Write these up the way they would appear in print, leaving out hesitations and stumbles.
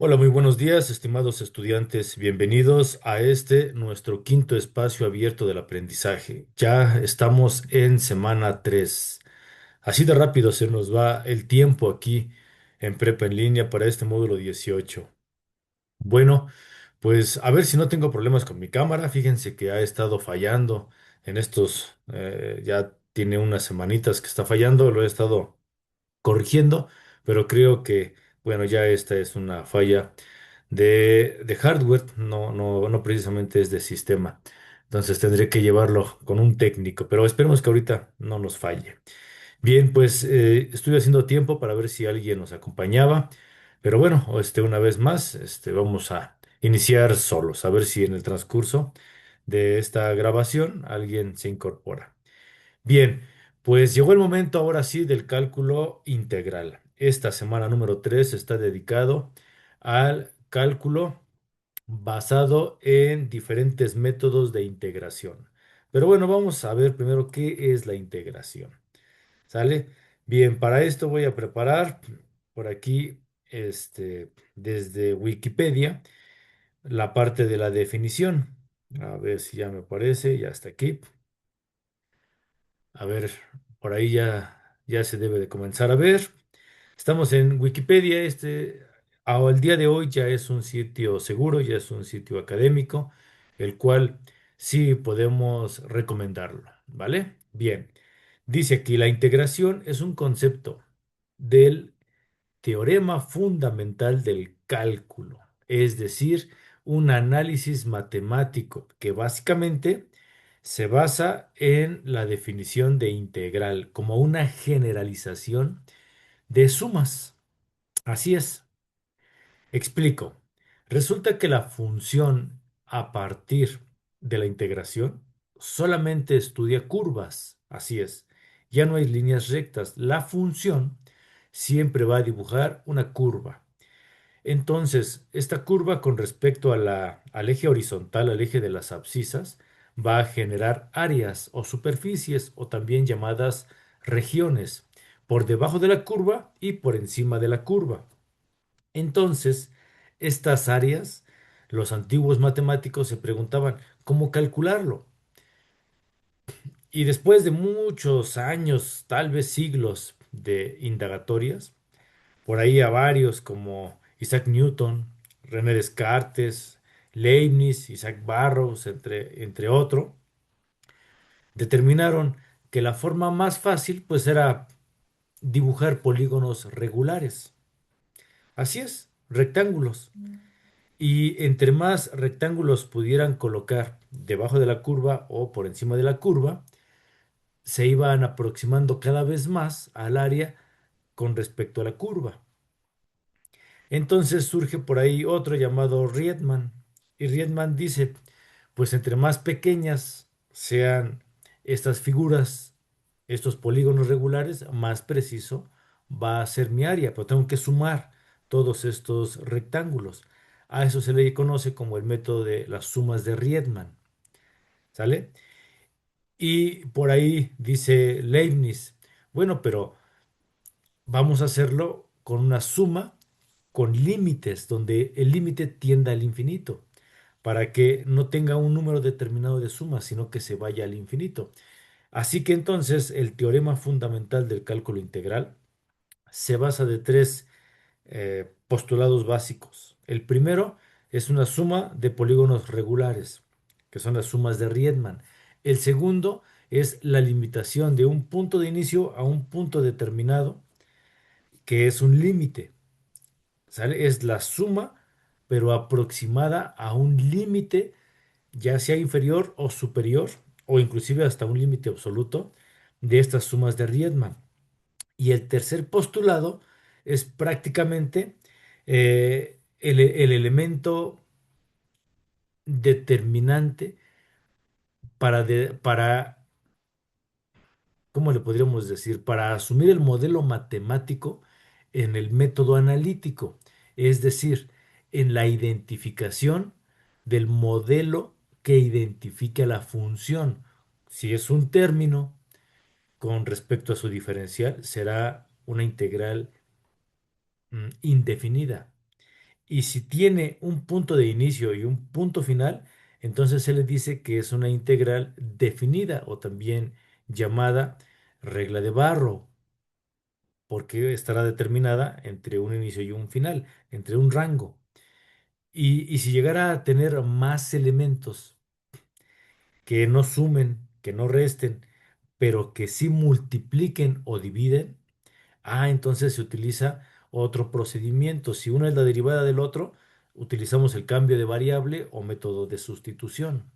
Hola, muy buenos días, estimados estudiantes. Bienvenidos a nuestro quinto espacio abierto del aprendizaje. Ya estamos en semana 3. Así de rápido se nos va el tiempo aquí en Prepa en línea para este módulo 18. Bueno, pues a ver si no tengo problemas con mi cámara. Fíjense que ha estado fallando en ya tiene unas semanitas que está fallando. Lo he estado corrigiendo, pero creo que, bueno, ya esta es una falla de hardware, no precisamente es de sistema. Entonces tendré que llevarlo con un técnico, pero esperemos que ahorita no nos falle. Bien, pues estuve haciendo tiempo para ver si alguien nos acompañaba, pero bueno, una vez más, vamos a iniciar solos, a ver si en el transcurso de esta grabación alguien se incorpora. Bien, pues llegó el momento ahora sí del cálculo integral. Esta semana número 3 está dedicado al cálculo basado en diferentes métodos de integración. Pero bueno, vamos a ver primero qué es la integración. ¿Sale? Bien, para esto voy a preparar por aquí, desde Wikipedia, la parte de la definición. A ver si ya me aparece, ya está aquí. A ver, por ahí ya se debe de comenzar a ver. Estamos en Wikipedia. Al día de hoy ya es un sitio seguro, ya es un sitio académico, el cual sí podemos recomendarlo, ¿vale? Bien, dice aquí, la integración es un concepto del teorema fundamental del cálculo, es decir, un análisis matemático que básicamente se basa en la definición de integral como una generalización de sumas. Así es. Explico. Resulta que la función a partir de la integración solamente estudia curvas. Así es. Ya no hay líneas rectas. La función siempre va a dibujar una curva. Entonces, esta curva con respecto a al eje horizontal, al eje de las abscisas, va a generar áreas o superficies o también llamadas regiones por debajo de la curva y por encima de la curva. Entonces, estas áreas, los antiguos matemáticos se preguntaban cómo calcularlo. Y después de muchos años, tal vez siglos de indagatorias, por ahí a varios como Isaac Newton, René Descartes, Leibniz, Isaac Barrows, entre otros, determinaron que la forma más fácil pues era dibujar polígonos regulares. Así es, rectángulos. Y entre más rectángulos pudieran colocar debajo de la curva o por encima de la curva, se iban aproximando cada vez más al área con respecto a la curva. Entonces surge por ahí otro llamado Riemann. Y Riemann dice, pues entre más pequeñas sean estas figuras, estos polígonos regulares, más preciso va a ser mi área, pero tengo que sumar todos estos rectángulos. A eso se le conoce como el método de las sumas de Riemann, ¿sale? Y por ahí dice Leibniz, bueno, pero vamos a hacerlo con una suma con límites, donde el límite tienda al infinito, para que no tenga un número determinado de sumas, sino que se vaya al infinito. Así que entonces el teorema fundamental del cálculo integral se basa de tres postulados básicos. El primero es una suma de polígonos regulares, que son las sumas de Riemann. El segundo es la limitación de un punto de inicio a un punto determinado, que es un límite. ¿Sale? Es la suma, pero aproximada a un límite, ya sea inferior o superior, o inclusive hasta un límite absoluto de estas sumas de Riemann. Y el tercer postulado es prácticamente el elemento determinante para, ¿cómo le podríamos decir? Para asumir el modelo matemático en el método analítico, es decir, en la identificación del modelo que identifica la función. Si es un término con respecto a su diferencial, será una integral indefinida. Y si tiene un punto de inicio y un punto final, entonces se le dice que es una integral definida o también llamada regla de Barrow, porque estará determinada entre un inicio y un final, entre un rango. Y si llegara a tener más elementos que no sumen, que no resten, pero que sí multipliquen o dividen, entonces se utiliza otro procedimiento. Si uno es la derivada del otro, utilizamos el cambio de variable o método de sustitución.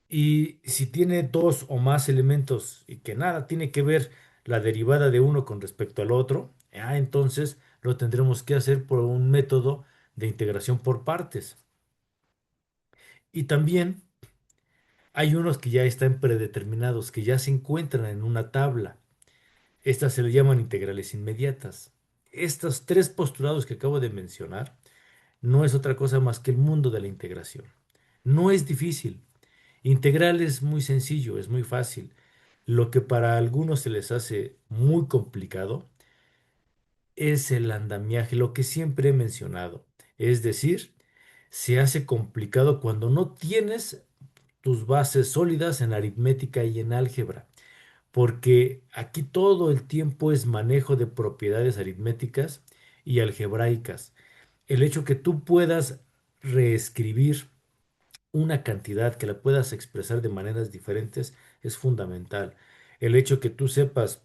Y si tiene dos o más elementos y que nada tiene que ver la derivada de uno con respecto al otro, entonces lo tendremos que hacer por un método de integración por partes. Y también hay unos que ya están predeterminados, que ya se encuentran en una tabla. Estas se le llaman integrales inmediatas. Estos tres postulados que acabo de mencionar no es otra cosa más que el mundo de la integración. No es difícil. Integral es muy sencillo, es muy fácil. Lo que para algunos se les hace muy complicado es el andamiaje, lo que siempre he mencionado. Es decir, se hace complicado cuando no tienes tus bases sólidas en aritmética y en álgebra, porque aquí todo el tiempo es manejo de propiedades aritméticas y algebraicas. El hecho que tú puedas reescribir una cantidad, que la puedas expresar de maneras diferentes, es fundamental. El hecho que tú sepas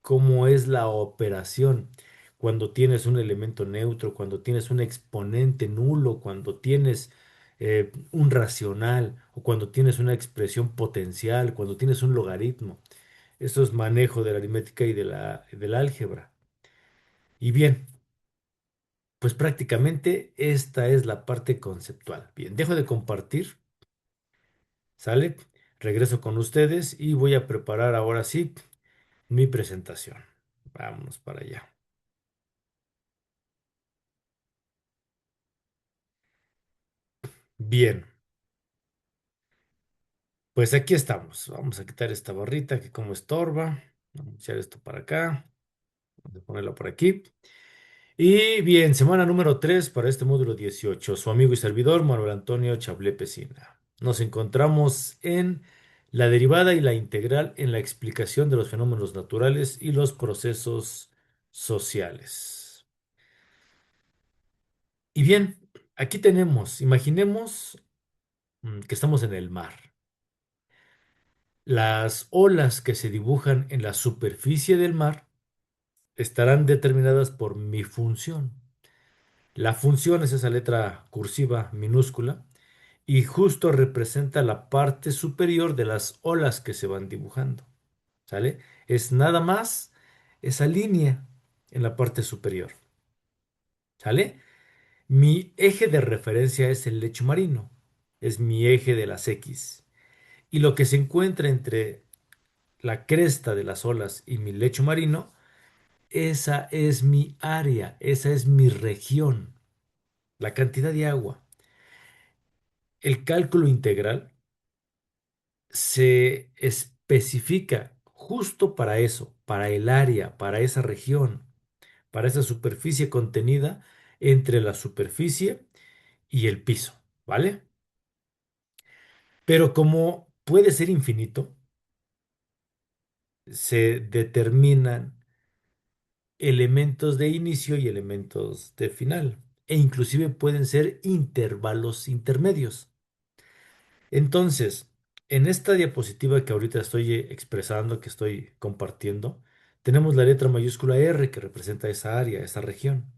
cómo es la operación cuando tienes un elemento neutro, cuando tienes un exponente nulo, cuando tienes un racional o cuando tienes una expresión potencial, cuando tienes un logaritmo. Eso es manejo de la aritmética y del álgebra. Y bien, pues prácticamente esta es la parte conceptual. Bien, dejo de compartir, ¿sale? Regreso con ustedes y voy a preparar ahora sí mi presentación. Vámonos para allá. Bien, pues aquí estamos. Vamos a quitar esta barrita que como estorba. Vamos a echar esto para acá. Vamos a ponerlo por aquí. Y bien, semana número 3 para este módulo 18. Su amigo y servidor Manuel Antonio Chablé Pesina. Nos encontramos en la derivada y la integral en la explicación de los fenómenos naturales y los procesos sociales. Y bien, aquí tenemos, imaginemos que estamos en el mar. Las olas que se dibujan en la superficie del mar estarán determinadas por mi función. La función es esa letra cursiva minúscula y justo representa la parte superior de las olas que se van dibujando. ¿Sale? Es nada más esa línea en la parte superior. ¿Sale? Mi eje de referencia es el lecho marino. Es mi eje de las X. Y lo que se encuentra entre la cresta de las olas y mi lecho marino, esa es mi área, esa es mi región, la cantidad de agua. El cálculo integral se especifica justo para eso, para el área, para esa región, para esa superficie contenida entre la superficie y el piso, ¿vale? Pero como puede ser infinito, se determinan elementos de inicio y elementos de final, e inclusive pueden ser intervalos intermedios. Entonces, en esta diapositiva que ahorita estoy expresando, que estoy compartiendo, tenemos la letra mayúscula R que representa esa área, esa región.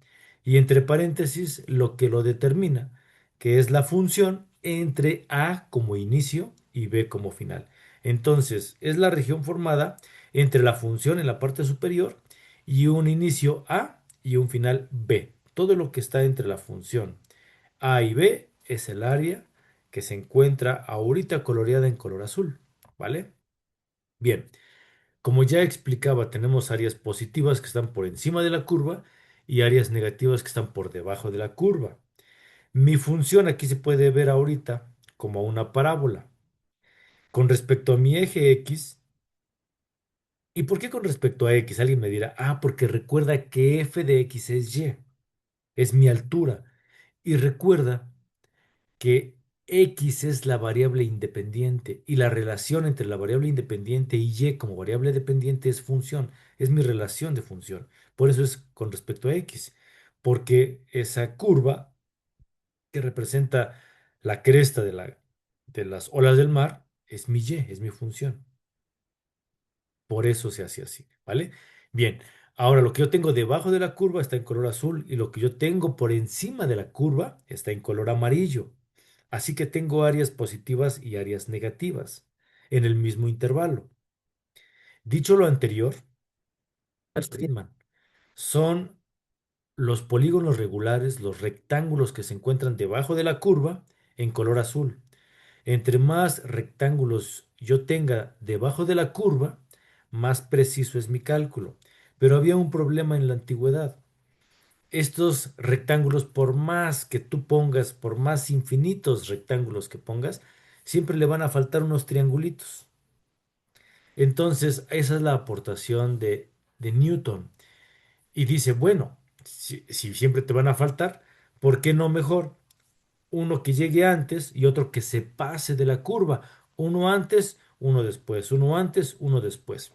Y entre paréntesis, lo que lo determina, que es la función entre A como inicio y B como final. Entonces, es la región formada entre la función en la parte superior y un inicio A y un final B. Todo lo que está entre la función A y B es el área que se encuentra ahorita coloreada en color azul, ¿vale? Bien, como ya explicaba, tenemos áreas positivas que están por encima de la curva y áreas negativas que están por debajo de la curva. Mi función aquí se puede ver ahorita como una parábola. Con respecto a mi eje X, ¿y por qué con respecto a X? Alguien me dirá, porque recuerda que f de X es Y. es mi altura. Y recuerda que X es la variable independiente y la relación entre la variable independiente y Y como variable dependiente es función, es mi relación de función. Por eso es con respecto a X, porque esa curva que representa la cresta de las olas del mar es mi Y, es mi función. Por eso se hace así, ¿vale? Bien, ahora lo que yo tengo debajo de la curva está en color azul y lo que yo tengo por encima de la curva está en color amarillo. Así que tengo áreas positivas y áreas negativas en el mismo intervalo. Dicho lo anterior, Riemann, son los polígonos regulares, los rectángulos que se encuentran debajo de la curva en color azul. Entre más rectángulos yo tenga debajo de la curva, más preciso es mi cálculo. Pero había un problema en la antigüedad. Estos rectángulos, por más que tú pongas, por más infinitos rectángulos que pongas, siempre le van a faltar unos triangulitos. Entonces, esa es la aportación de Newton. Y dice, bueno, si siempre te van a faltar, ¿por qué no mejor uno que llegue antes y otro que se pase de la curva? Uno antes, uno después, uno antes, uno después.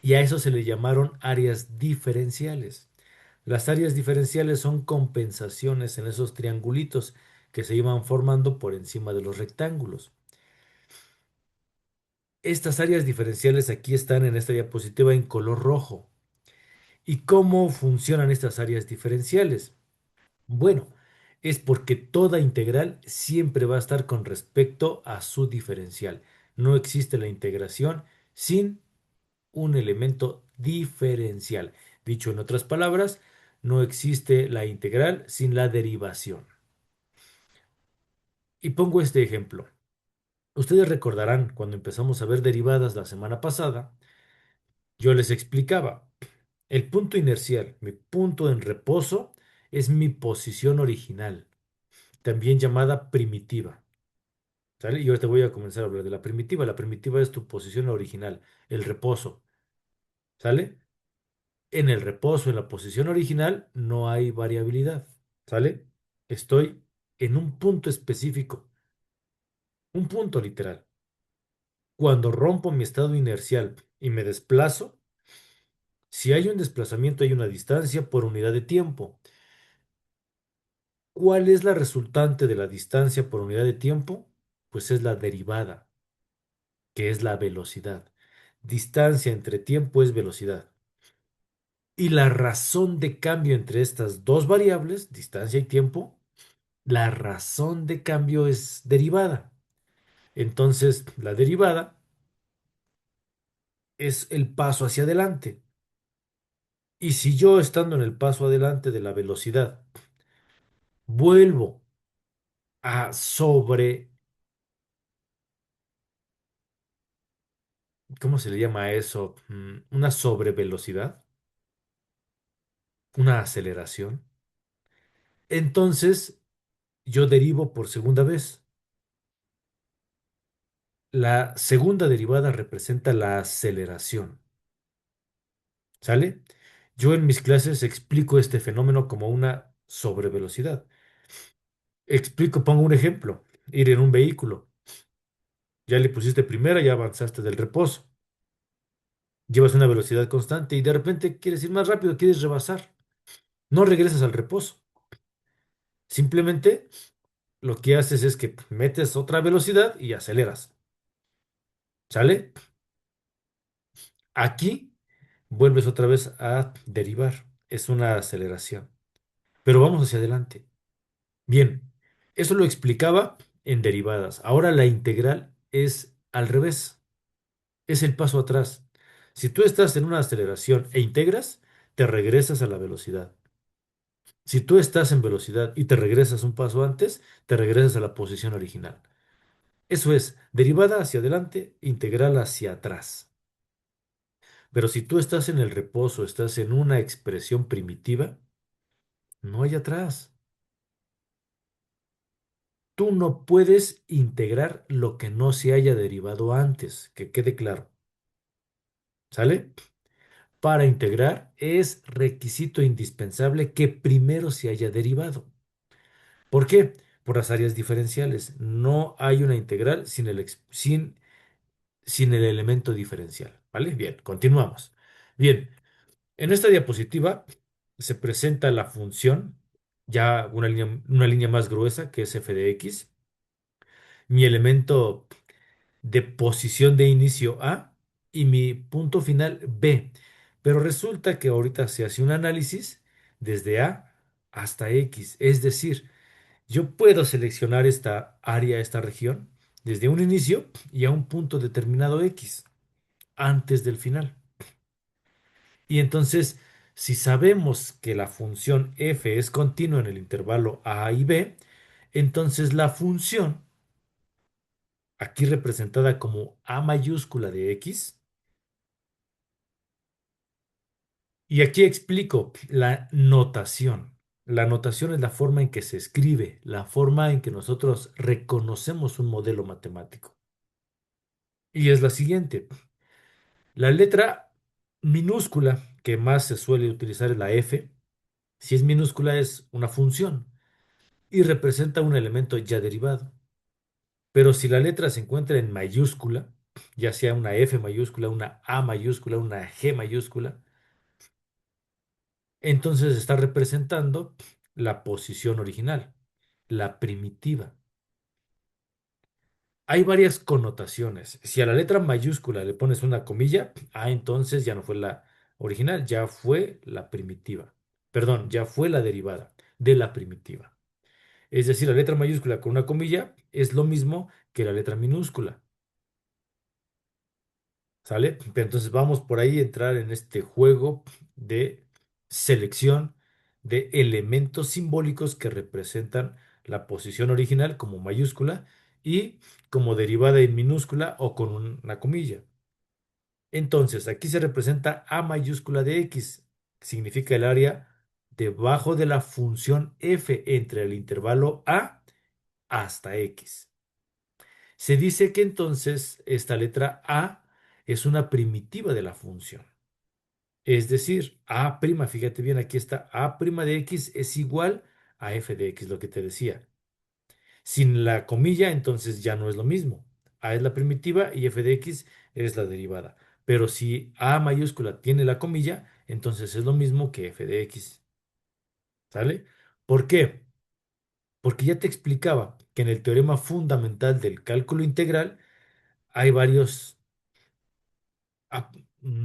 Y a eso se le llamaron áreas diferenciales. Las áreas diferenciales son compensaciones en esos triangulitos que se iban formando por encima de los rectángulos. Estas áreas diferenciales aquí están en esta diapositiva en color rojo. ¿Y cómo funcionan estas áreas diferenciales? Bueno, es porque toda integral siempre va a estar con respecto a su diferencial. No existe la integración sin un elemento diferencial. Dicho en otras palabras, no existe la integral sin la derivación. Y pongo este ejemplo. Ustedes recordarán cuando empezamos a ver derivadas la semana pasada, yo les explicaba, el punto inercial, mi punto en reposo, es mi posición original, también llamada primitiva. ¿Sale? Y ahora te voy a comenzar a hablar de la primitiva. La primitiva es tu posición original, el reposo. ¿Sale? En el reposo, en la posición original, no hay variabilidad. ¿Sale? Estoy en un punto específico, un punto literal. Cuando rompo mi estado inercial y me desplazo, si hay un desplazamiento, hay una distancia por unidad de tiempo. ¿Cuál es la resultante de la distancia por unidad de tiempo? Pues es la derivada, que es la velocidad. Distancia entre tiempo es velocidad. Y la razón de cambio entre estas dos variables, distancia y tiempo, la razón de cambio es derivada. Entonces, la derivada es el paso hacia adelante. Y si yo estando en el paso adelante de la velocidad, vuelvo a ¿cómo se le llama a eso? Una sobrevelocidad, una aceleración. Entonces, yo derivo por segunda vez. La segunda derivada representa la aceleración. ¿Sale? Yo en mis clases explico este fenómeno como una sobrevelocidad. Explico, pongo un ejemplo. Ir en un vehículo. Ya le pusiste primera, ya avanzaste del reposo. Llevas una velocidad constante y de repente quieres ir más rápido, quieres rebasar. No regresas al reposo. Simplemente lo que haces es que metes otra velocidad y aceleras. ¿Sale? Aquí vuelves otra vez a derivar. Es una aceleración. Pero vamos hacia adelante. Bien, eso lo explicaba en derivadas. Ahora la integral es al revés, es el paso atrás. Si tú estás en una aceleración e integras, te regresas a la velocidad. Si tú estás en velocidad y te regresas un paso antes, te regresas a la posición original. Eso es, derivada hacia adelante, integral hacia atrás. Pero si tú estás en el reposo, estás en una expresión primitiva, no hay atrás. Tú no puedes integrar lo que no se haya derivado antes, que quede claro. ¿Sale? Para integrar es requisito indispensable que primero se haya derivado. ¿Por qué? Por las áreas diferenciales. No hay una integral sin el elemento diferencial. ¿Vale? Bien, continuamos. Bien, en esta diapositiva se presenta la función, ya una línea más gruesa que es f de x, mi elemento de posición de inicio A y mi punto final B. Pero resulta que ahorita se hace un análisis desde A hasta X. Es decir, yo puedo seleccionar esta área, esta región, desde un inicio y a un punto determinado X, antes del final. Y entonces, si sabemos que la función f es continua en el intervalo A y B, entonces la función, aquí representada como A mayúscula de X, y aquí explico la notación. La notación es la forma en que se escribe, la forma en que nosotros reconocemos un modelo matemático. Y es la siguiente. La letra minúscula que más se suele utilizar es la F. Si es minúscula es una función y representa un elemento ya derivado. Pero si la letra se encuentra en mayúscula, ya sea una F mayúscula, una A mayúscula, una G mayúscula, entonces está representando la posición original, la primitiva. Hay varias connotaciones. Si a la letra mayúscula le pones una comilla, entonces ya no fue la original, ya fue la primitiva. Perdón, ya fue la derivada de la primitiva. Es decir, la letra mayúscula con una comilla es lo mismo que la letra minúscula. ¿Sale? Pero entonces vamos por ahí a entrar en este juego de selección de elementos simbólicos que representan la posición original como mayúscula y como derivada en minúscula o con una comilla. Entonces, aquí se representa A mayúscula de X, significa el área debajo de la función f entre el intervalo A hasta X. Se dice que entonces esta letra A es una primitiva de la función. Es decir, A', fíjate bien, aquí está, A' de X es igual a f de X, lo que te decía. Sin la comilla, entonces ya no es lo mismo. A es la primitiva y f de X es la derivada. Pero si A mayúscula tiene la comilla, entonces es lo mismo que f de X. ¿Sale? ¿Por qué? Porque ya te explicaba que en el teorema fundamental del cálculo integral hay varios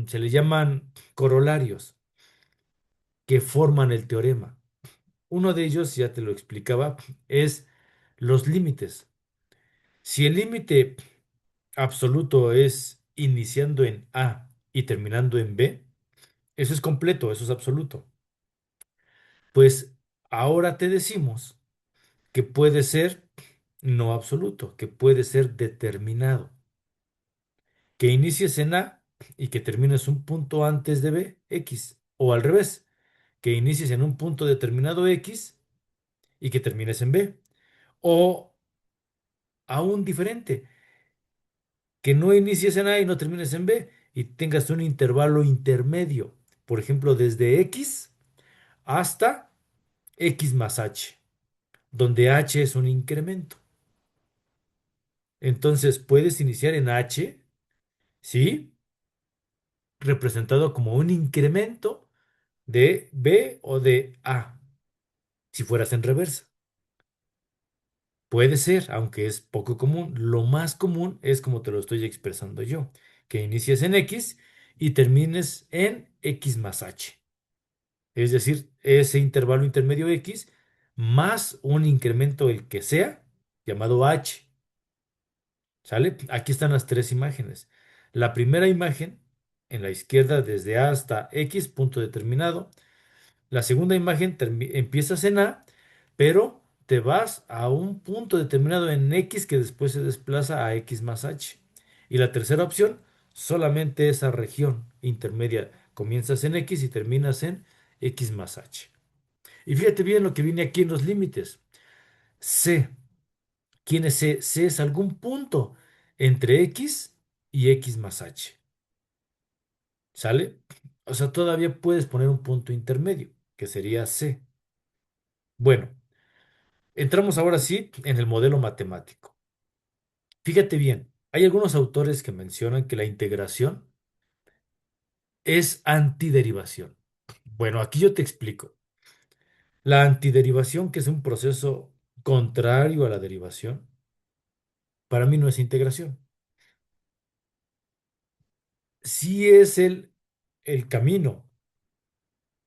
se le llaman corolarios que forman el teorema. Uno de ellos, ya te lo explicaba, es los límites. Si el límite absoluto es iniciando en A y terminando en B, eso es completo, eso es absoluto. Pues ahora te decimos que puede ser no absoluto, que puede ser determinado. Que inicies en A y que termines un punto antes de B, X, o al revés que inicies en un punto determinado X y que termines en B. O aún diferente, que no inicies en A y no termines en B y tengas un intervalo intermedio. Por ejemplo, desde X hasta X más H, donde H es un incremento. Entonces puedes iniciar en H, ¿sí? Representado como un incremento de B o de A, si fueras en reversa. Puede ser, aunque es poco común. Lo más común es como te lo estoy expresando yo, que inicies en X y termines en X más H. Es decir, ese intervalo intermedio X más un incremento el que sea, llamado H. ¿Sale? Aquí están las tres imágenes. La primera imagen, en la izquierda, desde A hasta X, punto determinado. La segunda imagen empiezas en A, pero te vas a un punto determinado en X que después se desplaza a X más H. Y la tercera opción, solamente esa región intermedia. Comienzas en X y terminas en X más H. Y fíjate bien lo que viene aquí en los límites. C. ¿Quién es C? C es algún punto entre X y X más H. ¿Sale? O sea, todavía puedes poner un punto intermedio, que sería C. Bueno, entramos ahora sí en el modelo matemático. Fíjate bien, hay algunos autores que mencionan que la integración es antiderivación. Bueno, aquí yo te explico. La antiderivación, que es un proceso contrario a la derivación, para mí no es integración. Sí es el camino,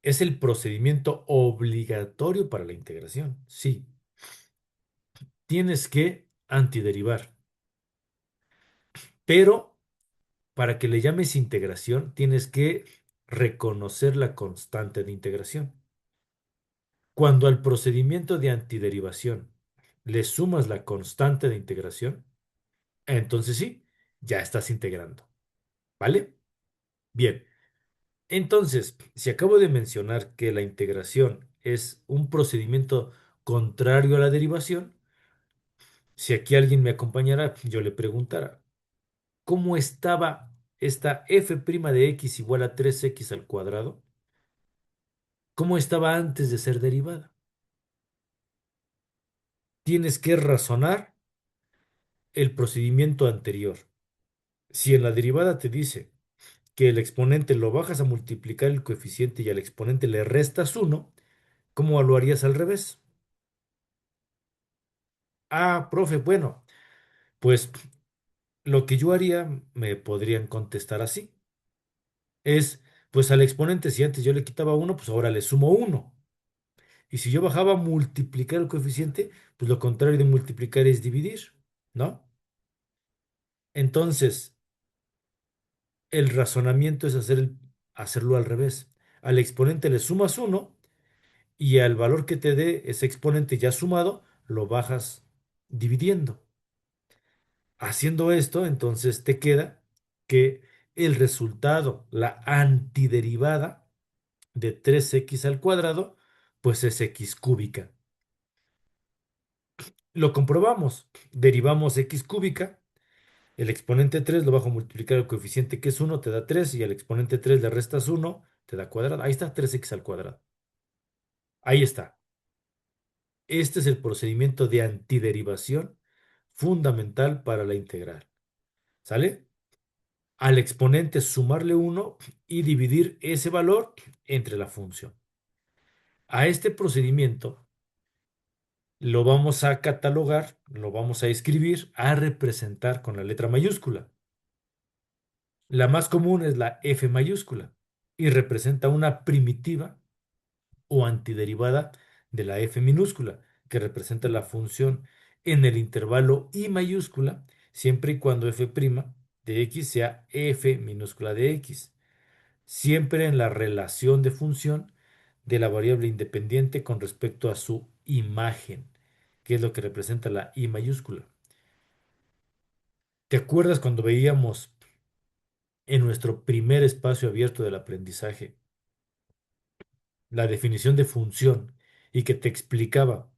es el procedimiento obligatorio para la integración. Sí, tienes que antiderivar, pero para que le llames integración, tienes que reconocer la constante de integración. Cuando al procedimiento de antiderivación le sumas la constante de integración, entonces sí, ya estás integrando. ¿Vale? Bien. Entonces, si acabo de mencionar que la integración es un procedimiento contrario a la derivación, si aquí alguien me acompañara, yo le preguntara, ¿cómo estaba esta f' de x igual a 3x al cuadrado? ¿Cómo estaba antes de ser derivada? Tienes que razonar el procedimiento anterior. Si en la derivada te dice que el exponente lo bajas a multiplicar el coeficiente y al exponente le restas uno, ¿cómo lo harías al revés? Ah, profe, bueno, pues lo que yo haría me podrían contestar así. Es, pues al exponente, si antes yo le quitaba uno, pues ahora le sumo uno. Y si yo bajaba a multiplicar el coeficiente, pues lo contrario de multiplicar es dividir, ¿no? Entonces, el razonamiento es hacerlo al revés. Al exponente le sumas uno y al valor que te dé ese exponente ya sumado, lo bajas dividiendo. Haciendo esto, entonces te queda que el resultado, la antiderivada de 3x al cuadrado, pues es x cúbica. Lo comprobamos. Derivamos x cúbica. El exponente 3 lo bajo a multiplicar el coeficiente que es uno te da 3 y al exponente 3 le restas uno te da cuadrado. Ahí está 3x al cuadrado. Ahí está. Este es el procedimiento de antiderivación fundamental para la integral. ¿Sale? Al exponente sumarle uno y dividir ese valor entre la función. A este procedimiento lo vamos a catalogar, lo vamos a escribir, a representar con la letra mayúscula. La más común es la F mayúscula y representa una primitiva o antiderivada de la F minúscula, que representa la función en el intervalo I mayúscula, siempre y cuando f' de x sea f minúscula de x, siempre en la relación de función de la variable independiente con respecto a su imagen, que es lo que representa la I mayúscula. ¿Te acuerdas cuando veíamos en nuestro primer espacio abierto del aprendizaje la definición de función y que te explicaba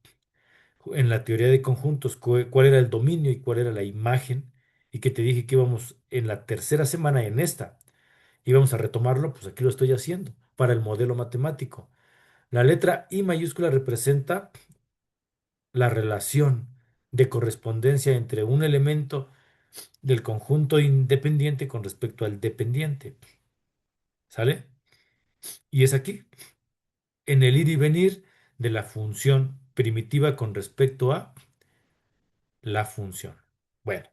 en la teoría de conjuntos cuál era el dominio y cuál era la imagen y que te dije que íbamos en la tercera semana en esta? Íbamos a retomarlo, pues aquí lo estoy haciendo para el modelo matemático. La letra I mayúscula representa la relación de correspondencia entre un elemento del conjunto independiente con respecto al dependiente. ¿Sale? Y es aquí, en el ir y venir de la función primitiva con respecto a la función. Bueno,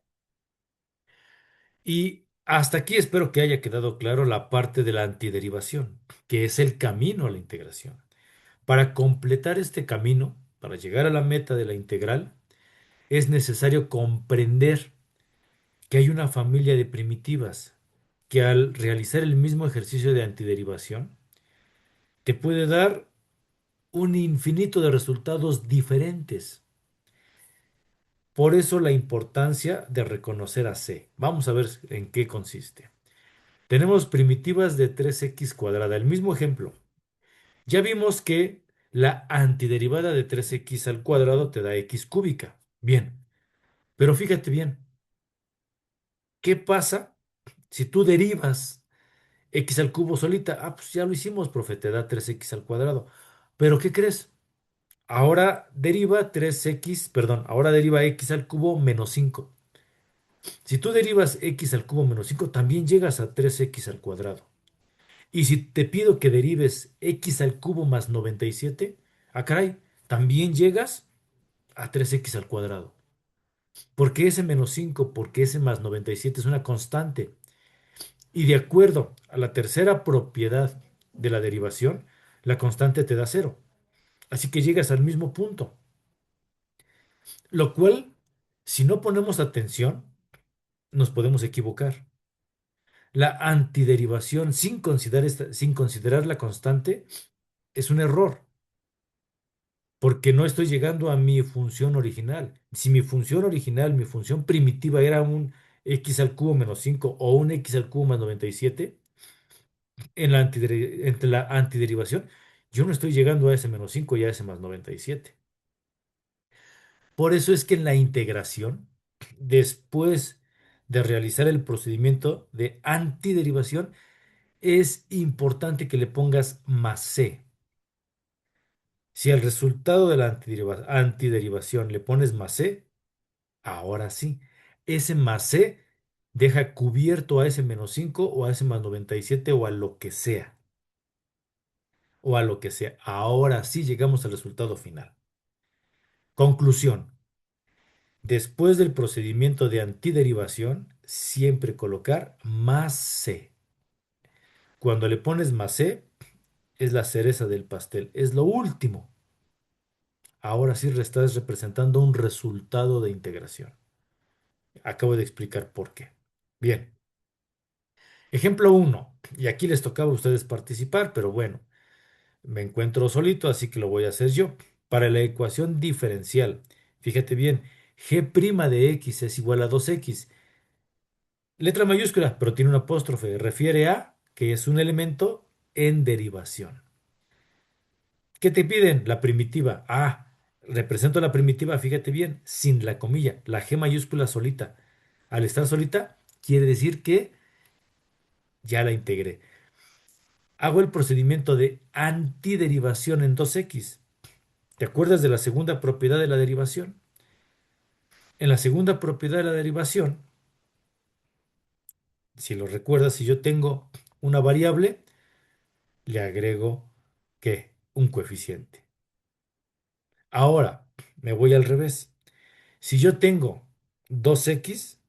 y hasta aquí espero que haya quedado claro la parte de la antiderivación, que es el camino a la integración. Para completar este camino, para llegar a la meta de la integral, es necesario comprender que hay una familia de primitivas que al realizar el mismo ejercicio de antiderivación te puede dar un infinito de resultados diferentes. Por eso la importancia de reconocer a C. Vamos a ver en qué consiste. Tenemos primitivas de 3x cuadrada. El mismo ejemplo. Ya vimos que la antiderivada de 3x al cuadrado te da x cúbica. Bien, pero fíjate bien, ¿qué pasa si tú derivas X al cubo solita. Ah, pues ya lo hicimos, profe, te da 3x al cuadrado. Pero ¿qué crees? Ahora deriva 3x, perdón, ahora deriva x al cubo menos 5. Si tú derivas x al cubo menos 5, también llegas a 3x al cuadrado. Y si te pido que derives x al cubo más 97, ah, caray, también llegas a 3x al cuadrado. ¿Por qué ese menos 5? Porque ese más 97 es una constante. Y de acuerdo a la tercera propiedad de la derivación, la constante te da cero. Así que llegas al mismo punto. Lo cual, si no ponemos atención, nos podemos equivocar. La antiderivación sin considerar la constante es un error, porque no estoy llegando a mi función original. Si mi función original, mi función primitiva era un x al cubo menos 5 o un x al cubo más 97, entre la antiderivación, yo no estoy llegando a ese menos 5 y a ese más 97. Por eso es que en la integración, después de realizar el procedimiento de antiderivación, es importante que le pongas más c. Si al resultado de la antiderivación le pones más c, ahora sí, ese más c deja cubierto a ese menos 5 o a ese más 97 o a lo que sea, o a lo que sea. Ahora sí llegamos al resultado final. Conclusión. Después del procedimiento de antiderivación, siempre colocar más c. Cuando le pones más c, es la cereza del pastel, es lo último. Ahora sí estás representando un resultado de integración. Acabo de explicar por qué. Bien, ejemplo uno. Y aquí les tocaba a ustedes participar, pero bueno, me encuentro solito, así que lo voy a hacer yo. Para la ecuación diferencial, fíjate bien, g' de x es igual a 2x. Letra mayúscula, pero tiene un apóstrofe. Refiere a que es un elemento en derivación. ¿Qué te piden? La primitiva. Ah, represento la primitiva, fíjate bien, sin la comilla, la G mayúscula solita. Al estar solita, quiere decir que ya la integré. Hago el procedimiento de antiderivación en 2x. ¿Te acuerdas de la segunda propiedad de la derivación? En la segunda propiedad de la derivación, si lo recuerdas, si yo tengo una variable, le agrego, ¿qué? Un coeficiente. Ahora, me voy al revés. Si yo tengo 2x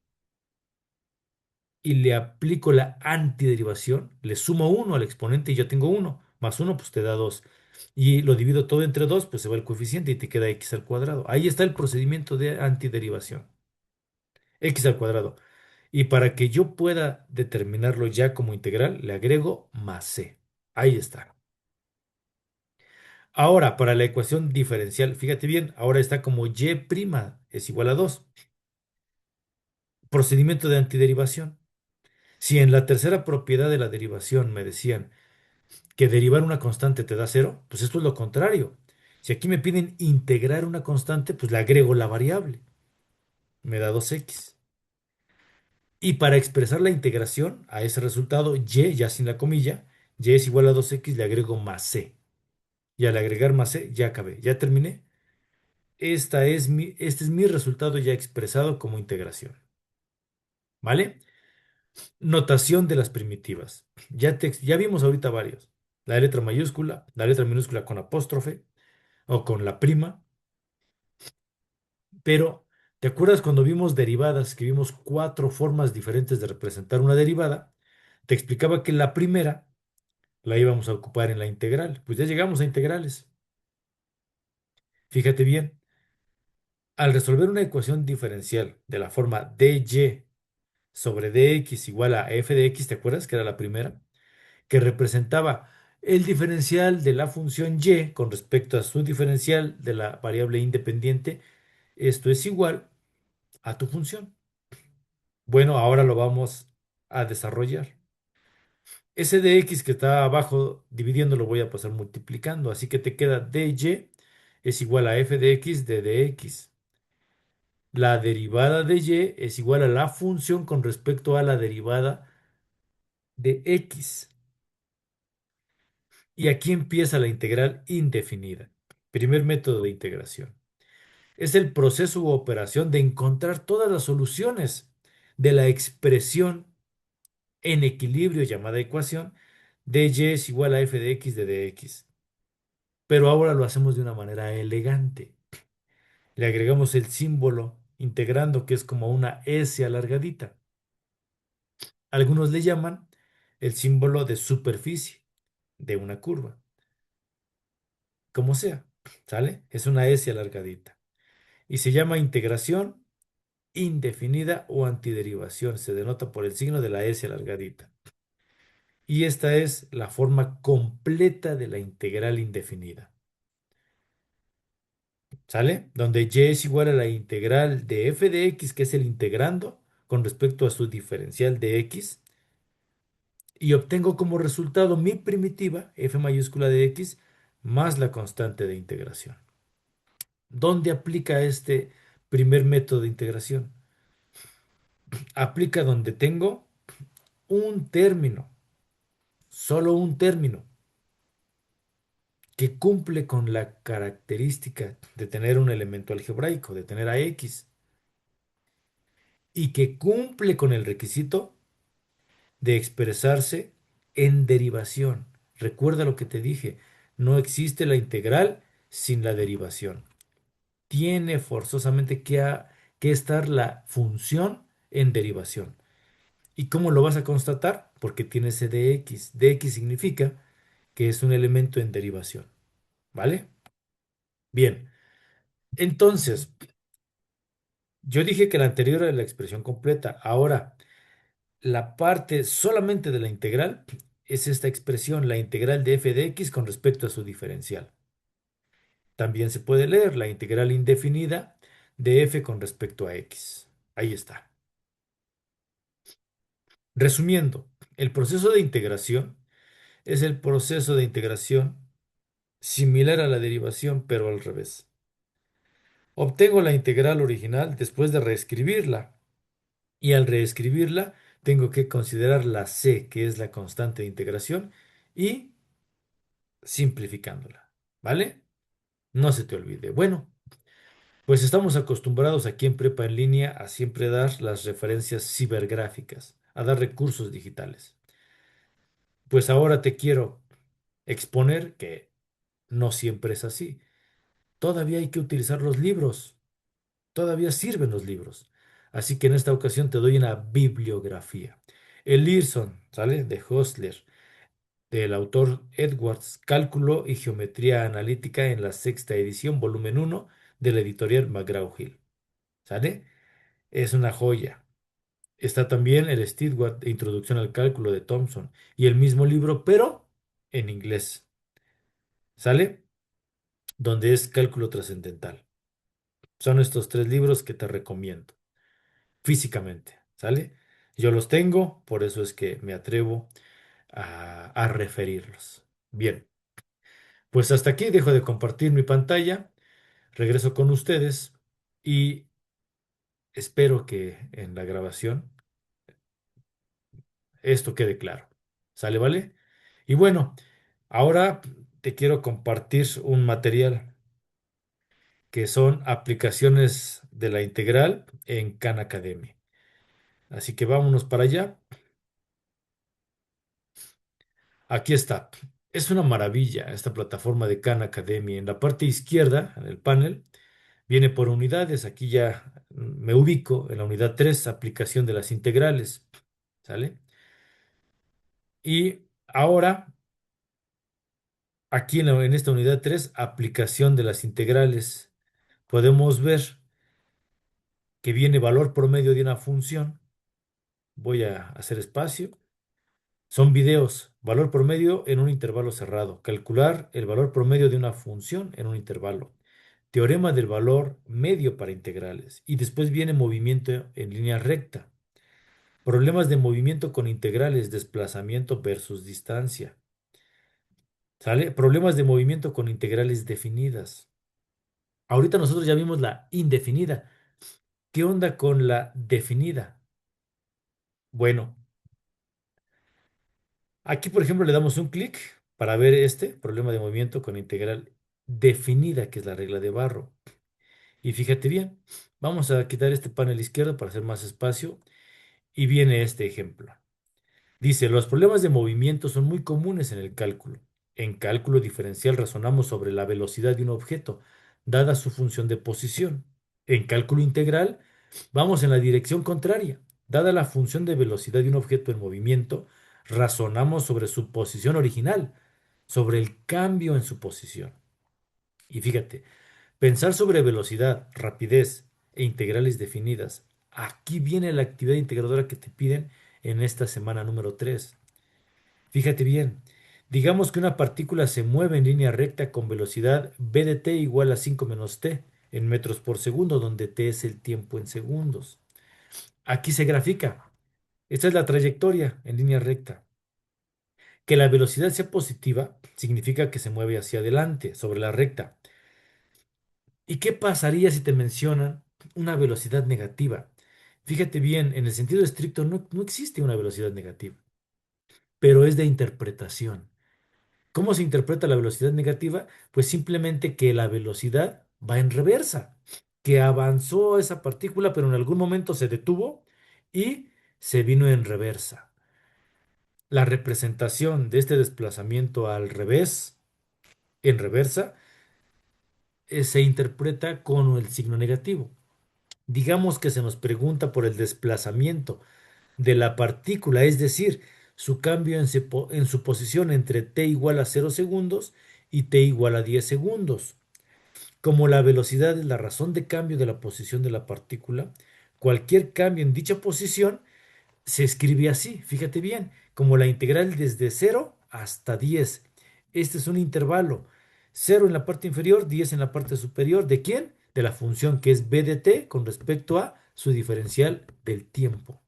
y le aplico la antiderivación, le sumo 1 al exponente y yo tengo 1, más 1 pues te da 2. Y lo divido todo entre 2, pues se va el coeficiente y te queda x al cuadrado. Ahí está el procedimiento de antiderivación, x al cuadrado. Y para que yo pueda determinarlo ya como integral, le agrego más c. Ahí está. Ahora, para la ecuación diferencial, fíjate bien, ahora está como y' es igual a 2. Procedimiento de antiderivación. Si en la tercera propiedad de la derivación me decían que derivar una constante te da cero, pues esto es lo contrario. Si aquí me piden integrar una constante, pues le agrego la variable, me da 2x. Y para expresar la integración a ese resultado, y, ya sin la comilla, y es igual a 2x, le agrego más c. Y al agregar más c, ya acabé, ya terminé. Este es mi resultado ya expresado como integración. ¿Vale? Notación de las primitivas. Ya vimos ahorita varios. La letra mayúscula, la letra minúscula con apóstrofe o con la prima. Pero, ¿te acuerdas cuando vimos derivadas, que vimos cuatro formas diferentes de representar una derivada? Te explicaba que la primera la íbamos a ocupar en la integral. Pues ya llegamos a integrales. Fíjate bien, al resolver una ecuación diferencial de la forma dy sobre dx igual a f de x, ¿te acuerdas que era la primera? Que representaba el diferencial de la función y con respecto a su diferencial de la variable independiente. Esto es igual a tu función. Bueno, ahora lo vamos a desarrollar. Ese dx que está abajo, dividiendo, lo voy a pasar multiplicando. Así que te queda dy es igual a f de x de dx. La derivada de y es igual a la función con respecto a la derivada de x. Y aquí empieza la integral indefinida. Primer método de integración. Es el proceso u operación de encontrar todas las soluciones de la expresión en equilibrio llamada ecuación de y es igual a f de x de dx. Pero ahora lo hacemos de una manera elegante. Le agregamos el símbolo integrando que es como una S alargadita. Algunos le llaman el símbolo de superficie de una curva, como sea, ¿sale? Es una S alargadita. Y se llama integración indefinida o antiderivación. Se denota por el signo de la S alargadita. Y esta es la forma completa de la integral indefinida. ¿Sale? Donde y es igual a la integral de f de x, que es el integrando con respecto a su diferencial de x, y obtengo como resultado mi primitiva, f mayúscula de x, más la constante de integración. ¿Dónde aplica este primer método de integración? Aplica donde tengo un término, solo un término, que cumple con la característica de tener un elemento algebraico, de tener a x, y que cumple con el requisito de expresarse en derivación. Recuerda lo que te dije, no existe la integral sin la derivación. Tiene forzosamente que estar la función en derivación. ¿Y cómo lo vas a constatar? Porque tiene ese dx. Dx significa que es un elemento en derivación. ¿Vale? Bien. Entonces, yo dije que la anterior era la expresión completa. Ahora, la parte solamente de la integral es esta expresión, la integral de f de x con respecto a su diferencial. También se puede leer la integral indefinida de f con respecto a x. Ahí está. Resumiendo, el proceso de integración es el proceso de integración similar a la derivación, pero al revés. Obtengo la integral original después de reescribirla, y al reescribirla tengo que considerar la c, que es la constante de integración, y simplificándola, ¿vale? No se te olvide. Bueno, pues estamos acostumbrados aquí en Prepa en línea a siempre dar las referencias cibergráficas, a dar recursos digitales. Pues ahora te quiero exponer que no siempre es así. Todavía hay que utilizar los libros, todavía sirven los libros. Así que en esta ocasión te doy una bibliografía. El Learson, ¿sale? De Hostler, del autor Edwards, Cálculo y Geometría Analítica en la sexta edición, volumen uno, de la editorial McGraw-Hill. ¿Sale? Es una joya. Está también el Stewart, Introducción al Cálculo de Thomson, y el mismo libro, pero en inglés. ¿Sale? Donde es cálculo trascendental. Son estos tres libros que te recomiendo, físicamente. ¿Sale? Yo los tengo, por eso es que me atrevo a referirlos. Bien. Pues hasta aquí dejo de compartir mi pantalla, regreso con ustedes y espero que en la grabación esto quede claro. ¿Sale, vale? Y bueno, ahora te quiero compartir un material que son aplicaciones de la integral en Khan Academy. Así que vámonos para allá. Aquí está. Es una maravilla esta plataforma de Khan Academy. En la parte izquierda, en el panel, viene por unidades. Aquí ya me ubico en la unidad 3, aplicación de las integrales. ¿Sale? Y ahora, aquí en esta unidad 3, aplicación de las integrales, podemos ver que viene valor promedio de una función. Voy a hacer espacio. Son videos, valor promedio en un intervalo cerrado. Calcular el valor promedio de una función en un intervalo. Teorema del valor medio para integrales. Y después viene movimiento en línea recta. Problemas de movimiento con integrales, desplazamiento versus distancia. ¿Sale? Problemas de movimiento con integrales definidas. Ahorita nosotros ya vimos la indefinida. ¿Qué onda con la definida? Bueno, Aquí, por ejemplo, le damos un clic para ver este problema de movimiento con integral definida, que es la regla de Barrow. Y fíjate bien, vamos a quitar este panel izquierdo para hacer más espacio y viene este ejemplo. Dice, los problemas de movimiento son muy comunes en el cálculo. En cálculo diferencial razonamos sobre la velocidad de un objeto, dada su función de posición. En cálculo integral, vamos en la dirección contraria. Dada la función de velocidad de un objeto en movimiento, razonamos sobre su posición original, sobre el cambio en su posición. Y fíjate, pensar sobre velocidad, rapidez e integrales definidas. Aquí viene la actividad integradora que te piden en esta semana número 3. Fíjate bien, digamos que una partícula se mueve en línea recta con velocidad v de t igual a 5 menos t en metros por segundo, donde t es el tiempo en segundos. Aquí se grafica. Esta es la trayectoria en línea recta. Que la velocidad sea positiva significa que se mueve hacia adelante sobre la recta. ¿Y qué pasaría si te mencionan una velocidad negativa? Fíjate bien, en el sentido estricto no existe una velocidad negativa, pero es de interpretación. ¿Cómo se interpreta la velocidad negativa? Pues simplemente que la velocidad va en reversa, que avanzó esa partícula, pero en algún momento se detuvo y se vino en reversa. La representación de este desplazamiento al revés, en reversa, se interpreta con el signo negativo. Digamos que se nos pregunta por el desplazamiento de la partícula, es decir, su cambio en su posición entre t igual a 0 segundos y t igual a 10 segundos. Como la velocidad es la razón de cambio de la posición de la partícula, cualquier cambio en dicha posición se escribe así, fíjate bien, como la integral desde 0 hasta 10. Este es un intervalo. 0 en la parte inferior, 10 en la parte superior. ¿De quién? De la función que es b de t con respecto a su diferencial del tiempo.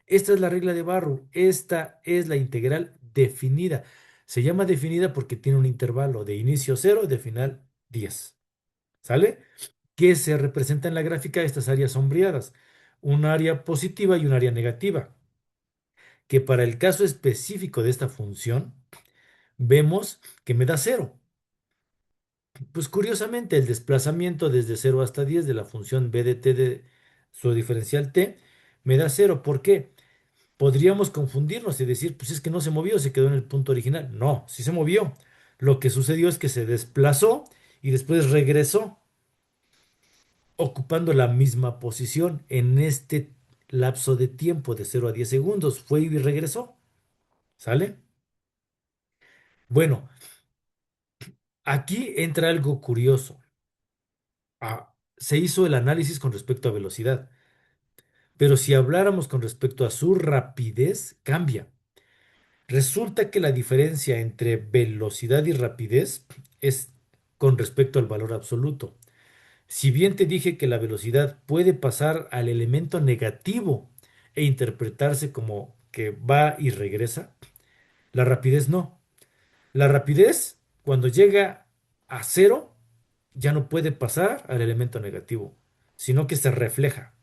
Esta es la regla de Barrow. Esta es la integral definida. Se llama definida porque tiene un intervalo de inicio 0 y de final 10. ¿Sale? ¿Qué se representa en la gráfica? Estas áreas sombreadas. Un área positiva y un área negativa. Que para el caso específico de esta función, vemos que me da 0. Pues curiosamente, el desplazamiento desde 0 hasta 10 de la función b de t de su diferencial t me da 0. ¿Por qué? Podríamos confundirnos y decir, pues es que no se movió, se quedó en el punto original. No, sí se movió. Lo que sucedió es que se desplazó y después regresó, ocupando la misma posición en este lapso de tiempo de 0 a 10 segundos. Fue y regresó. ¿Sale? Bueno, aquí entra algo curioso. Se hizo el análisis con respecto a velocidad, pero si habláramos con respecto a su rapidez, cambia. Resulta que la diferencia entre velocidad y rapidez es con respecto al valor absoluto. Si bien te dije que la velocidad puede pasar al elemento negativo e interpretarse como que va y regresa, la rapidez no. La rapidez, cuando llega a cero, ya no puede pasar al elemento negativo, sino que se refleja.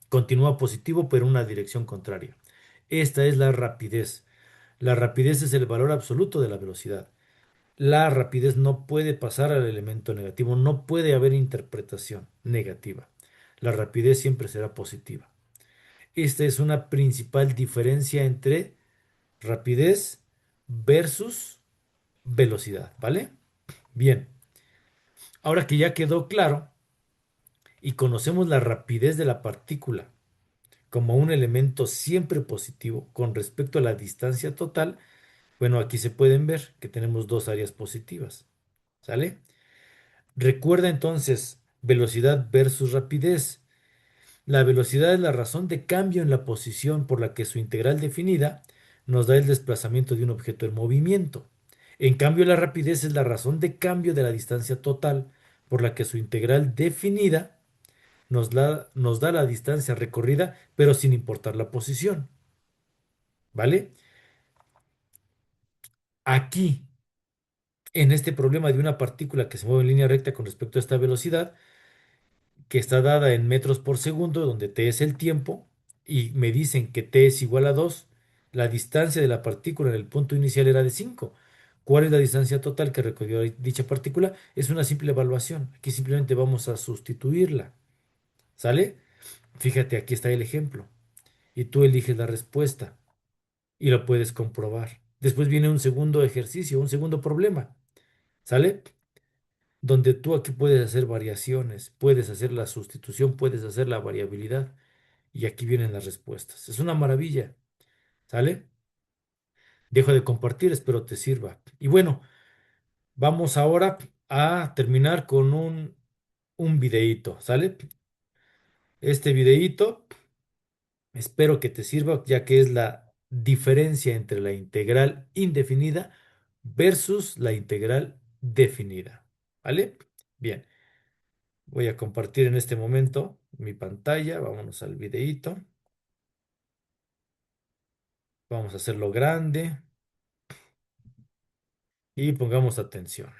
Continúa positivo, pero en una dirección contraria. Esta es la rapidez. La rapidez es el valor absoluto de la velocidad. La rapidez no puede pasar al elemento negativo, no puede haber interpretación negativa. La rapidez siempre será positiva. Esta es una principal diferencia entre rapidez versus velocidad, ¿vale? Bien, ahora que ya quedó claro y conocemos la rapidez de la partícula como un elemento siempre positivo con respecto a la distancia total, bueno, aquí se pueden ver que tenemos dos áreas positivas, ¿sale? Recuerda entonces velocidad versus rapidez. La velocidad es la razón de cambio en la posición por la que su integral definida nos da el desplazamiento de un objeto en movimiento. En cambio, la rapidez es la razón de cambio de la distancia total por la que su integral definida nos da la distancia recorrida, pero sin importar la posición. ¿Vale? Aquí, en este problema de una partícula que se mueve en línea recta con respecto a esta velocidad, que está dada en metros por segundo, donde t es el tiempo, y me dicen que t es igual a 2, La distancia de la partícula en el punto inicial era de 5. ¿Cuál es la distancia total que recorrió dicha partícula? Es una simple evaluación. Aquí simplemente vamos a sustituirla. ¿Sale? Fíjate, aquí está el ejemplo. Y tú eliges la respuesta y lo puedes comprobar. Después viene un segundo ejercicio, un segundo problema. ¿Sale? Donde tú aquí puedes hacer variaciones, puedes hacer la sustitución, puedes hacer la variabilidad. Y aquí vienen las respuestas. Es una maravilla. ¿Sale? Dejo de compartir, espero te sirva. Y bueno, vamos ahora a terminar con un videíto, ¿sale? Este videíto espero que te sirva, ya que es la diferencia entre la integral indefinida versus la integral definida, ¿vale? Bien, voy a compartir en este momento mi pantalla. Vámonos al videíto. Vamos a hacerlo grande y pongamos atención.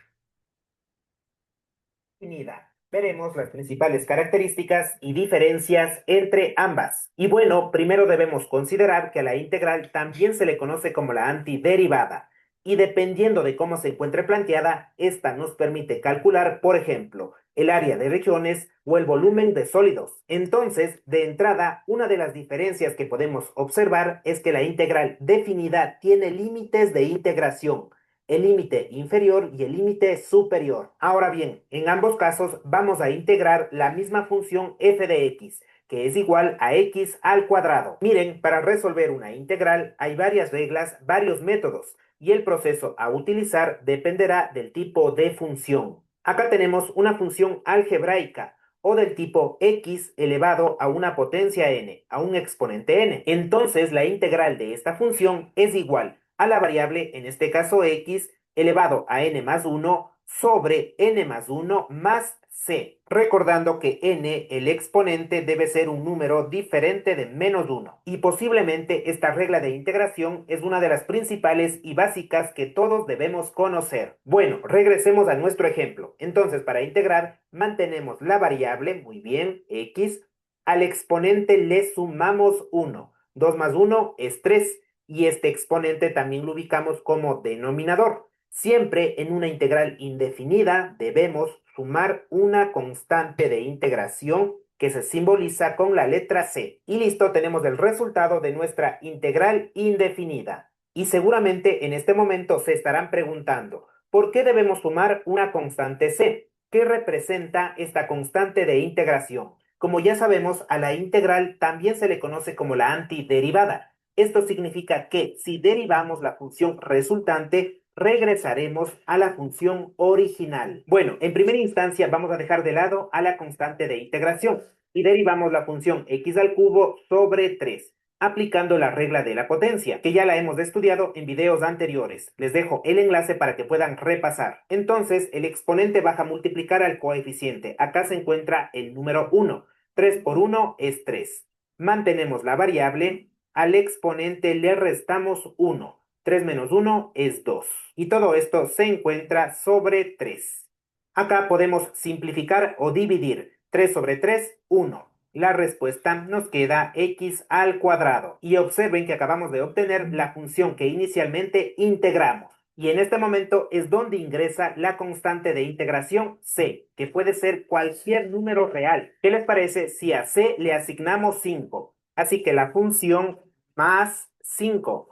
Definida. Veremos las principales características y diferencias entre ambas. Y bueno, primero debemos considerar que a la integral también se le conoce como la antiderivada. Y dependiendo de cómo se encuentre planteada, esta nos permite calcular, por ejemplo, el área de regiones o el volumen de sólidos. Entonces, de entrada, una de las diferencias que podemos observar es que la integral definida tiene límites de integración, el límite inferior y el límite superior. Ahora bien, en ambos casos vamos a integrar la misma función f de x, que es igual a x al cuadrado. Miren, para resolver una integral hay varias reglas, varios métodos, y el proceso a utilizar dependerá del tipo de función. Acá tenemos una función algebraica, o del tipo x elevado a una potencia n, a un exponente n. Entonces la integral de esta función es igual a la variable, en este caso x, elevado a n más 1 sobre n más 1 más c. Recordando que n, el exponente, debe ser un número diferente de menos 1. Y posiblemente esta regla de integración es una de las principales y básicas que todos debemos conocer. Bueno, regresemos a nuestro ejemplo. Entonces, para integrar, mantenemos la variable, muy bien, x, al exponente le sumamos 1. 2 más 1 es 3 y este exponente también lo ubicamos como denominador. Siempre en una integral indefinida debemos sumar una constante de integración que se simboliza con la letra C. Y listo, tenemos el resultado de nuestra integral indefinida. Y seguramente en este momento se estarán preguntando, ¿por qué debemos sumar una constante C? ¿Qué representa esta constante de integración? Como ya sabemos, a la integral también se le conoce como la antiderivada. Esto significa que si derivamos la función resultante, regresaremos a la función original. Bueno, en primera instancia vamos a dejar de lado a la constante de integración y derivamos la función x al cubo sobre 3, aplicando la regla de la potencia, que ya la hemos estudiado en videos anteriores. Les dejo el enlace para que puedan repasar. Entonces, el exponente baja a multiplicar al coeficiente. Acá se encuentra el número 1. 3 por 1 es 3. Mantenemos la variable, al exponente le restamos 1. 3 menos 1 es 2. Y todo esto se encuentra sobre 3. Acá podemos simplificar o dividir. 3 sobre 3, 1. La respuesta nos queda x al cuadrado. Y observen que acabamos de obtener la función que inicialmente integramos. Y en este momento es donde ingresa la constante de integración c, que puede ser cualquier número real. ¿Qué les parece si a c le asignamos 5? Así que la función más 5.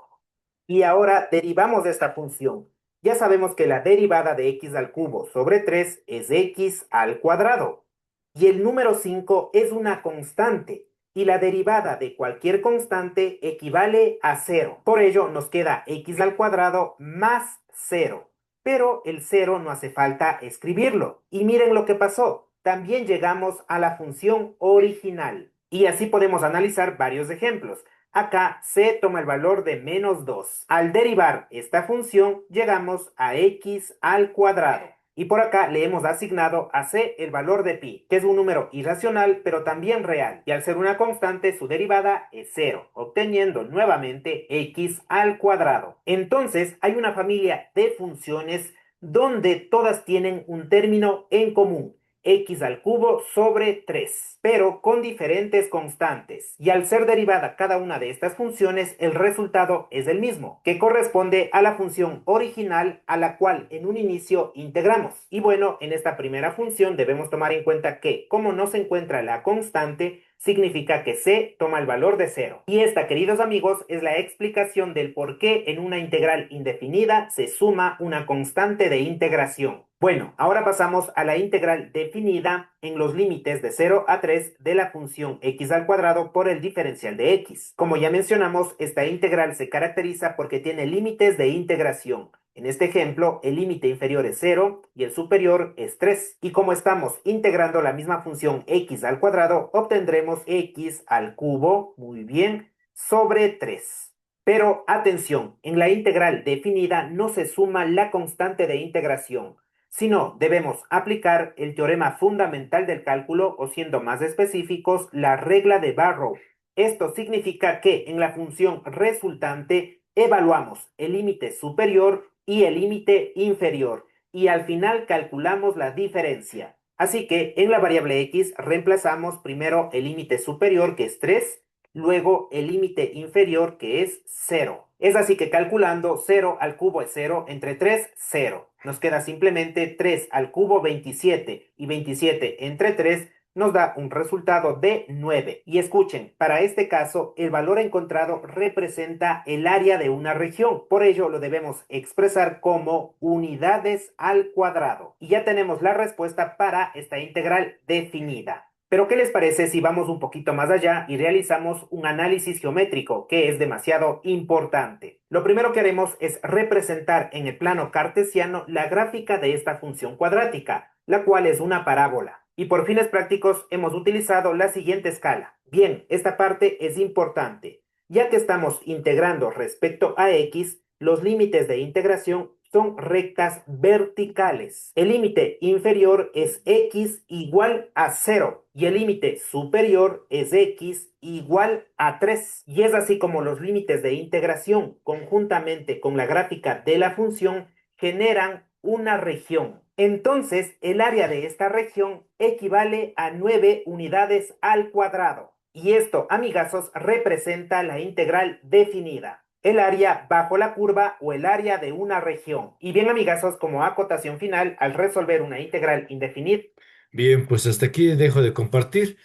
Y ahora derivamos de esta función. Ya sabemos que la derivada de x al cubo sobre 3 es x al cuadrado. Y el número 5 es una constante. Y la derivada de cualquier constante equivale a 0. Por ello nos queda x al cuadrado más 0. Pero el 0 no hace falta escribirlo. Y miren lo que pasó. También llegamos a la función original. Y así podemos analizar varios ejemplos. Acá c toma el valor de menos 2. Al derivar esta función, llegamos a x al cuadrado. Y por acá le hemos asignado a c el valor de pi, que es un número irracional, pero también real. Y al ser una constante, su derivada es 0, obteniendo nuevamente x al cuadrado. Entonces, hay una familia de funciones donde todas tienen un término en común. x al cubo sobre 3, pero con diferentes constantes. Y al ser derivada cada una de estas funciones, el resultado es el mismo, que corresponde a la función original a la cual en un inicio integramos. Y bueno, en esta primera función debemos tomar en cuenta que como no se encuentra la constante, significa que c toma el valor de cero. Y esta, queridos amigos, es la explicación del por qué en una integral indefinida se suma una constante de integración. Bueno, ahora pasamos a la integral definida en los límites de 0 a 3 de la función x al cuadrado por el diferencial de x. Como ya mencionamos, esta integral se caracteriza porque tiene límites de integración. En este ejemplo, el límite inferior es 0 y el superior es 3. Y como estamos integrando la misma función x al cuadrado, obtendremos x al cubo, muy bien, sobre 3. Pero atención, en la integral definida no se suma la constante de integración, sino debemos aplicar el teorema fundamental del cálculo o, siendo más específicos, la regla de Barrow. Esto significa que en la función resultante evaluamos el límite superior y el límite inferior y al final calculamos la diferencia. Así que en la variable x reemplazamos primero el límite superior, que es 3, luego el límite inferior, que es 0. Es así que calculando 0 al cubo es 0, entre 3, 0. Nos queda simplemente 3 al cubo, 27, y 27 entre 3 nos da un resultado de 9. Y escuchen, para este caso, el valor encontrado representa el área de una región. Por ello, lo debemos expresar como unidades al cuadrado. Y ya tenemos la respuesta para esta integral definida. Pero ¿qué les parece si vamos un poquito más allá y realizamos un análisis geométrico, que es demasiado importante? Lo primero que haremos es representar en el plano cartesiano la gráfica de esta función cuadrática, la cual es una parábola. Y por fines prácticos hemos utilizado la siguiente escala. Bien, esta parte es importante. Ya que estamos integrando respecto a x, los límites de integración son rectas verticales. El límite inferior es x igual a 0 y el límite superior es x igual a 3. Y es así como los límites de integración, conjuntamente con la gráfica de la función, generan una región. Entonces, el área de esta región equivale a 9 unidades al cuadrado. Y esto, amigazos, representa la integral definida, el área bajo la curva o el área de una región. Y bien, amigazos, como acotación final, al resolver una integral indefinida. Bien, pues hasta aquí dejo de compartir.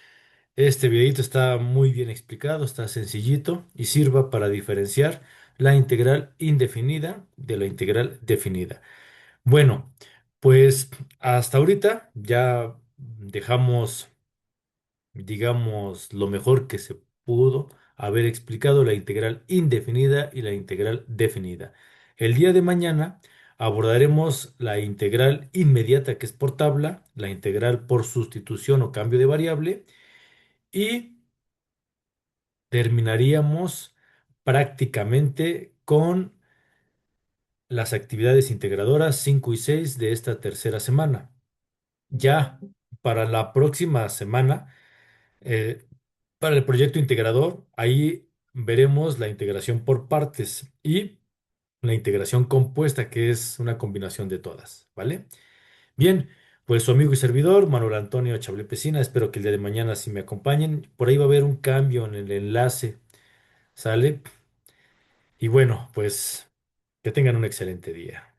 Este videito está muy bien explicado, está sencillito y sirva para diferenciar la integral indefinida de la integral definida. Bueno, pues hasta ahorita ya dejamos, digamos, lo mejor que se pudo haber explicado la integral indefinida y la integral definida. El día de mañana abordaremos la integral inmediata, que es por tabla, la integral por sustitución o cambio de variable, y terminaríamos prácticamente con las actividades integradoras 5 y 6 de esta tercera semana. Ya para la próxima semana, eh, para el proyecto integrador, ahí veremos la integración por partes y la integración compuesta, que es una combinación de todas, ¿vale? Bien, pues su amigo y servidor, Manuel Antonio Chablé Pesina, espero que el día de mañana sí me acompañen. Por ahí va a haber un cambio en el enlace, ¿sale? Y bueno, pues que tengan un excelente día.